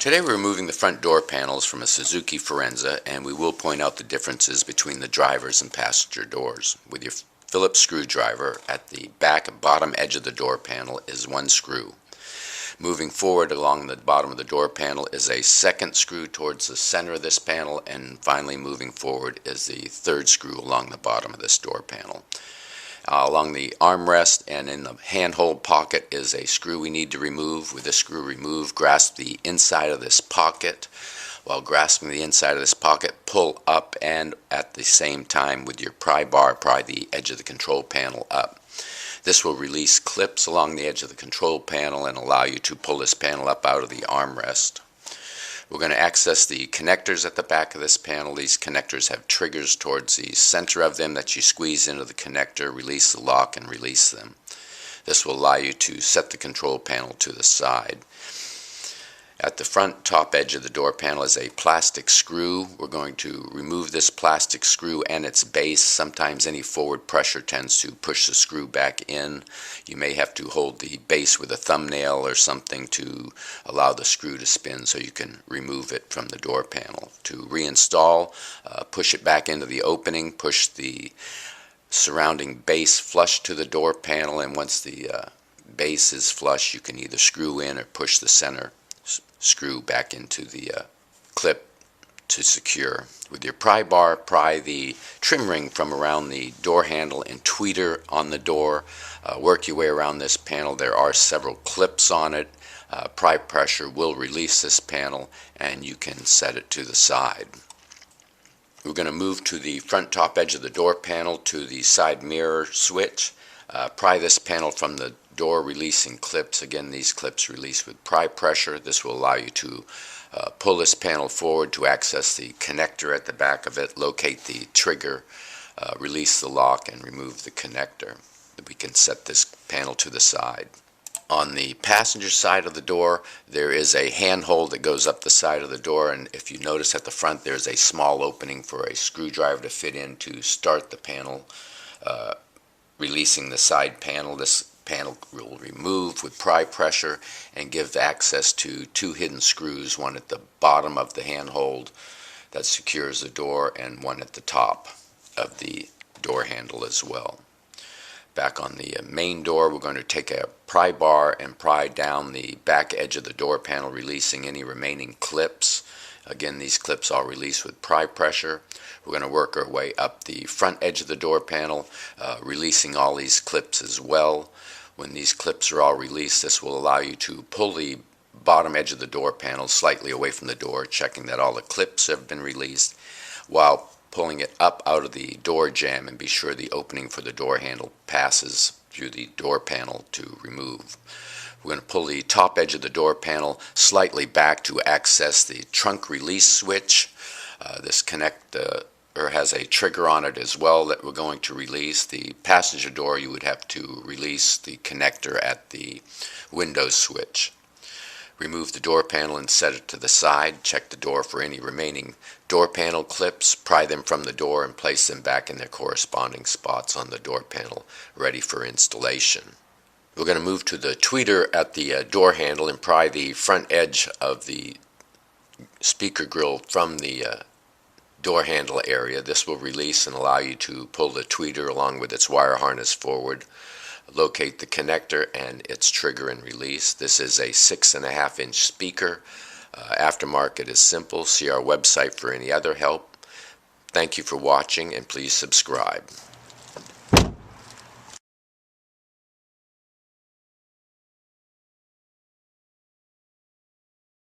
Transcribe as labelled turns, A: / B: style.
A: Today we're removing the front door panels from a Suzuki Forenza, and we will point out the differences between the driver's and passenger doors. With your Phillips screwdriver, at the back and bottom edge of the door panel is one screw. Moving forward along the bottom of the door panel is a second screw towards the center of this panel, and finally moving forward is the third screw along the bottom of this door panel. Along the armrest and in the handhold pocket is a screw we need to remove. With the screw removed, grasp the inside of this pocket. While grasping the inside of this pocket, pull up, and at the same time with your pry bar, pry the edge of the control panel up. This will release clips along the edge of the control panel and allow you to pull this panel up out of the armrest. We're going to access the connectors at the back of this panel. These connectors have triggers towards the center of them that you squeeze into the connector, release the lock, and release them. This will allow you to set the control panel to the side. At the front top edge of the door panel is a plastic screw. We're going to remove this plastic screw and its base. Sometimes any forward pressure tends to push the screw back in. You may have to hold the base with a thumbnail or something to allow the screw to spin so you can remove it from the door panel. To reinstall, push it back into the opening, push the surrounding base flush to the door panel, and once the base is flush, you can either screw in or push the center screw back into the clip to secure. With your pry bar, pry the trim ring from around the door handle and tweeter on the door. Work your way around this panel. There are several clips on it. Pry pressure will release this panel, and you can set it to the side. We're going to move to the front top edge of the door panel to the side mirror switch. Pry this panel from the door, releasing clips. Again, these clips release with pry pressure. This will allow you to pull this panel forward to access the connector at the back of it, locate the trigger, release the lock, and remove the connector. We can set this panel to the side. On the passenger side of the door, there is a handhold that goes up the side of the door, and if you notice at the front there's a small opening for a screwdriver to fit in to start the panel, releasing the side panel. This panel will remove with pry pressure and give access to two hidden screws, one at the bottom of the handhold that secures the door and one at the top of the door handle as well. Back on the main door, we're going to take a pry bar and pry down the back edge of the door panel, releasing any remaining clips. Again, these clips all release with pry pressure. We're going to work our way up the front edge of the door panel, releasing all these clips as well. When these clips are all released, this will allow you to pull the bottom edge of the door panel slightly away from the door, checking that all the clips have been released, while pulling it up out of the door jamb, and be sure the opening for the door handle passes through the door panel to remove. We're going to pull the top edge of the door panel slightly back to access the trunk release switch. This connector has a trigger on it as well that we're going to release. The passenger door, you would have to release the connector at the window switch. Remove the door panel and set it to the side. Check the door for any remaining door panel clips. Pry them from the door and place them back in their corresponding spots on the door panel, ready for installation. We're going to move to the tweeter at the door handle and pry the front edge of the speaker grill from the door handle area. This will release and allow you to pull the tweeter along with its wire harness forward, locate the connector and its trigger, and release. This is a 6.5-inch speaker. Aftermarket is simple. See our website for any other help. Thank you for watching, and please subscribe.